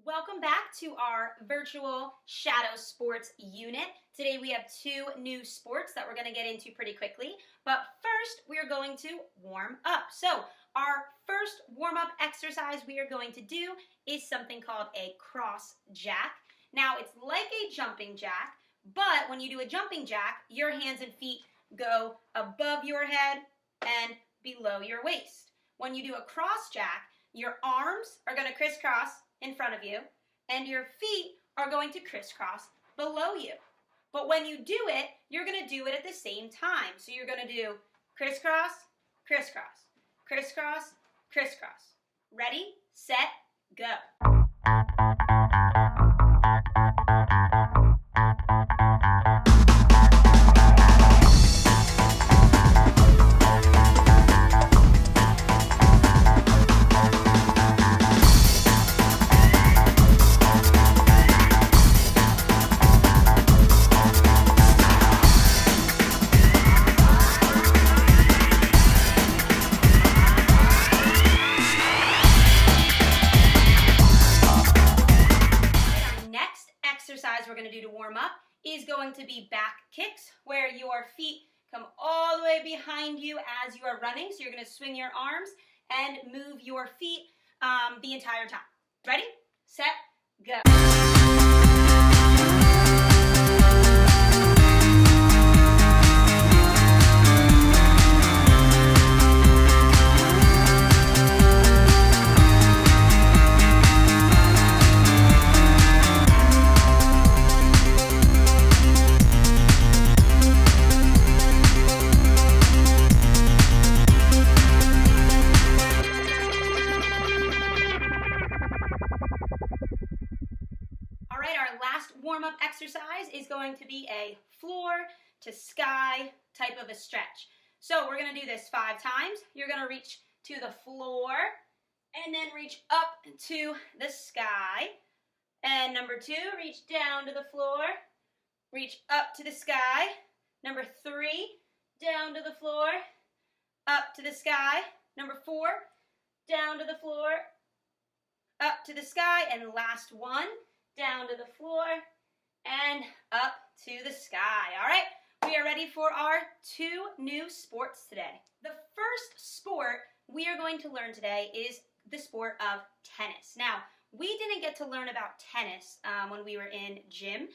Welcome back to our virtual shadow sports unit. Today we have two new sports that we're going to get into pretty quickly, but first we're going to warm up. So our first warm-up exercise we are going to do is something called a cross jack. Now it's like a jumping jack, but when you do a jumping jack, your hands and feet go above your head and below your waist. When you do a cross jack, your arms are going to crisscross in front of you, and your feet are going to crisscross below you. But when you do it, you're going to do it at the same time. So you're going to do crisscross, crisscross, crisscross, crisscross. Ready, set, go. We're going to do to warm up is going to be back kicks, where your feet come all the way behind you as you are running. So you're going to swing your arms and move your feet the entire time. Ready, set, go. Our last warm-up exercise is going to be a floor to sky type of a stretch. So we're going to do this 5 times. You're going to reach to the floor and then reach up to the sky. And number 2, reach down to the floor, reach up to the sky. Number 3, down to the floor, up to the sky. Number 4, down to the floor, up to the sky. And last one, down to the floor and up to the sky. All right, we are ready for our 2 new sports today. The first sport we are going to learn today is the sport of tennis. Now, we didn't get to learn about tennis when we were in gym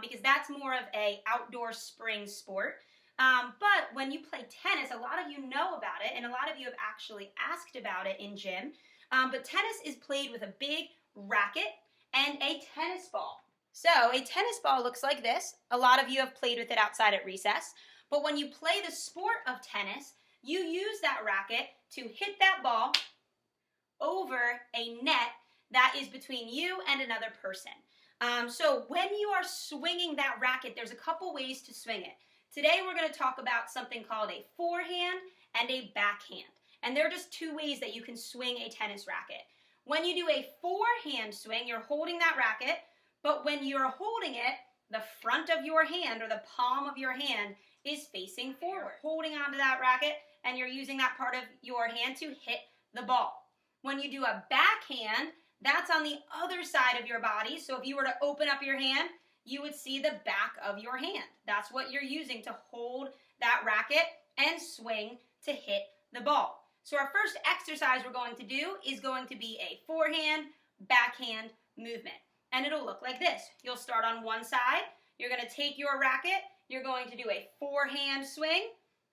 because that's more of a outdoor spring sport. But when you play tennis, a lot of you know about it, and a lot of you have actually asked about it in gym. But tennis is played with a big racket and a tennis ball. So a tennis ball looks like this. A lot of you have played with it outside at recess. But when you play the sport of tennis, you use that racket to hit that ball over a net that is between you and another person. So when you are swinging that racket, there's a couple ways to swing it. Today we're going to talk about something called a forehand and a backhand. And there are just 2 ways that you can swing a tennis racket. When you do a forehand swing, you're holding that racket, but when you're holding it, the front of your hand or the palm of your hand is facing forward. Holding onto that racket, and you're using that part of your hand to hit the ball. When you do a backhand, that's on the other side of your body. So if you were to open up your hand, you would see the back of your hand. That's what you're using to hold that racket and swing to hit the ball. So our first exercise we're going to do is going to be a forehand, backhand movement. And it'll look like this. You'll start on one side. You're going to take your racket. You're going to do a forehand swing.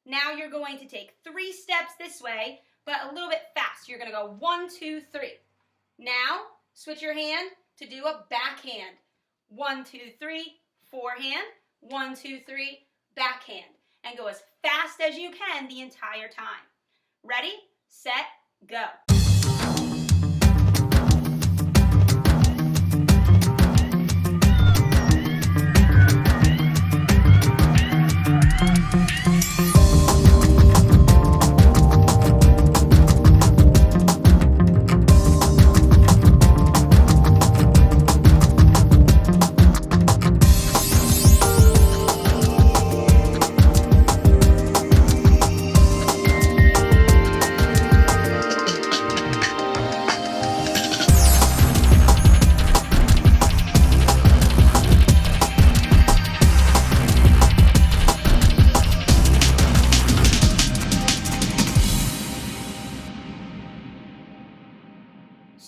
Now you're going to take 3 steps this way, but a little bit fast. You're going to go 1, 2, 3. Now, switch your hand to do a backhand. 1, 2, 3, forehand. 1, 2, 3, backhand. And go as fast as you can the entire time. Ready, set, go.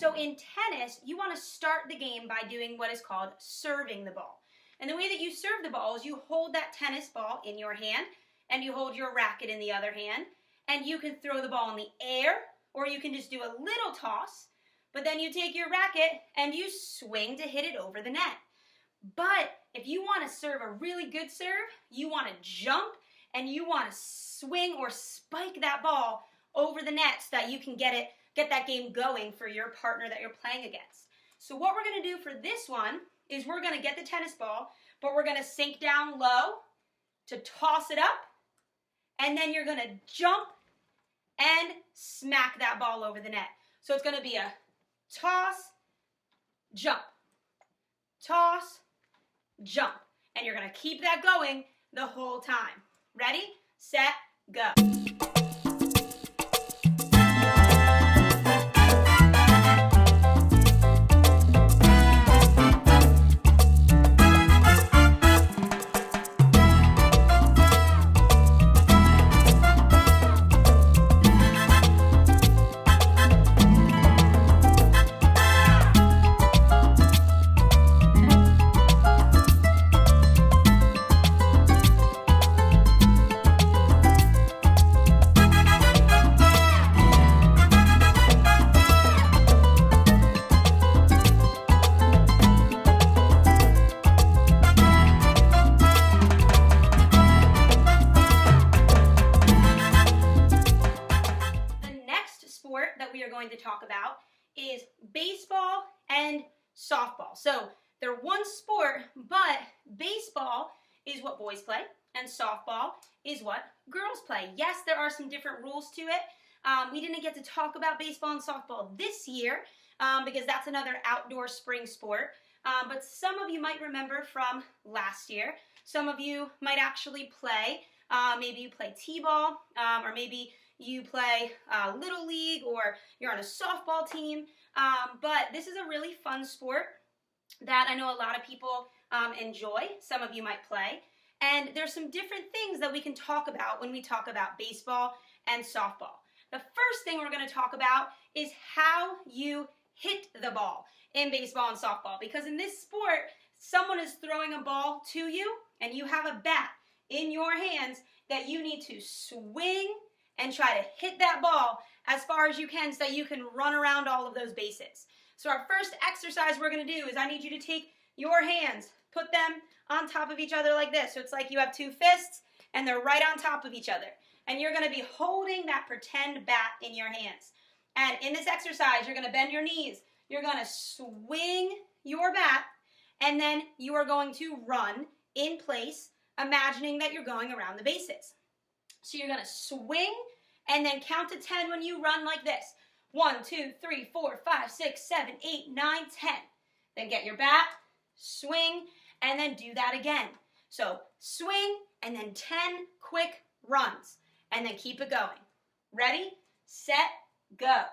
So in tennis, you want to start the game by doing what is called serving the ball. And the way that you serve the ball is you hold that tennis ball in your hand and you hold your racket in the other hand, and you can throw the ball in the air, or you can just do a little toss, but then you take your racket and you swing to hit it over the net. But if you want to serve a really good serve, you want to jump and you want to swing or spike that ball over the net so that you can get that game going for your partner that you're playing against. So what we're going to do for this one is we're going to get the tennis ball, but we're going to sink down low to toss it up, and then you're going to jump and smack that ball over the net. So it's going to be a toss, jump, toss, jump. And you're going to keep that going the whole time. Ready, set, go. That we are going to talk about is baseball and softball. So they're one sport, but baseball is what boys play and softball is what girls play. Yes, there are some different rules to it. We didn't get to talk about baseball and softball this year because that's another outdoor spring sport. But some of you might remember from last year. Some of you might actually play. Maybe you play t-ball, or maybe you play Little League, or you're on a softball team. But this is a really fun sport that I know a lot of people enjoy. Some of you might play. And there's some different things that we can talk about when we talk about baseball and softball. The first thing we're going to talk about is how you hit the ball in baseball and softball. Because in this sport, someone is throwing a ball to you, and you have a bat in your hands that you need to swing and try to hit that ball as far as you can so that you can run around all of those bases. So our first exercise we're going to do is I need you to take your hands, put them on top of each other like this. So it's like you have two fists and they're right on top of each other. And you're going to be holding that pretend bat in your hands. And in this exercise, you're going to bend your knees. You're going to swing your bat, and then you are going to run in place, imagining that you're going around the bases. So you're going to swing and then count to 10 when you run like this. 1, 2, 3, 4, 5, 6, 7, 8, 9, 10. Then get your bat, swing, and then do that again. So swing and then 10 quick runs. And then keep it going. Ready, set, go.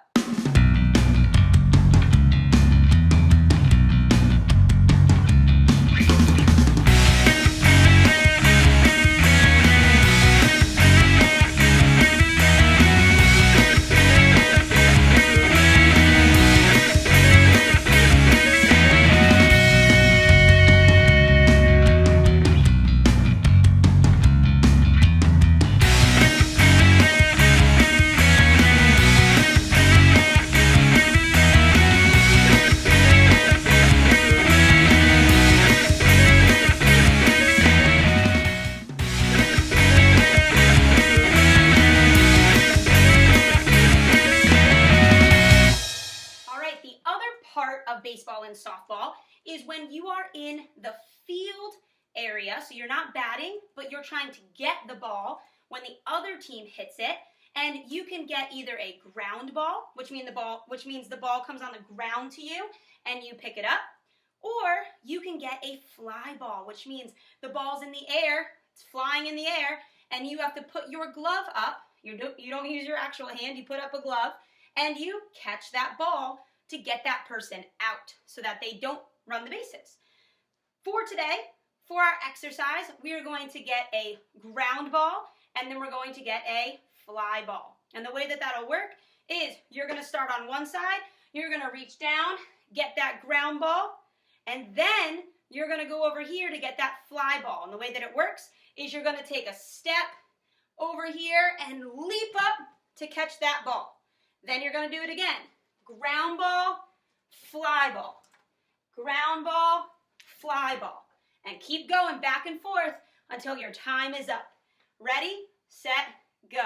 Baseball and softball is when you are in the field area, so you're not batting, but you're trying to get the ball when the other team hits it, and you can get either a ground ball, which means the ball comes on the ground to you and you pick it up, or you can get a fly ball, which means the ball's in the air, it's flying in the air, and you have to put your glove up. You don't use your actual hand, you put up a glove, and you catch that ball to get that person out so that they don't run the bases. For today, for our exercise, we are going to get a ground ball, and then we're going to get a fly ball. And the way that that'll work is you're going to start on one side, you're going to reach down, get that ground ball, and then you're going to go over here to get that fly ball. And the way that it works is you're going to take a step over here and leap up to catch that ball. Then you're going to do it again. Ground ball, fly ball. Ground ball, fly ball. And keep going back and forth until your time is up. Ready, set, go.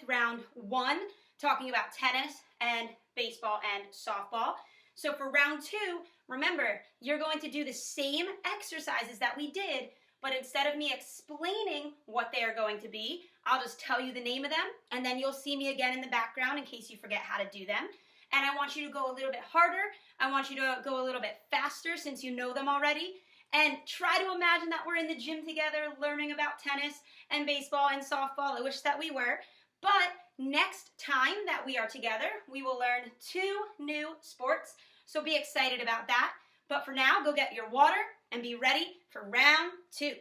Round one, talking about tennis and baseball and softball. So for round two, remember, you're going to do the same exercises that we did, but instead of me explaining what they are going to be, I'll just tell you the name of them, and then you'll see me again in the background in case you forget how to do them. And I want you to go a little bit harder. I want you to go a little bit faster since you know them already. And try to imagine that we're in the gym together learning about tennis and baseball and softball. I wish that we were. But next time that we are together, we will learn 2 new sports. So be excited about that. But for now, go get your water and be ready for round 2.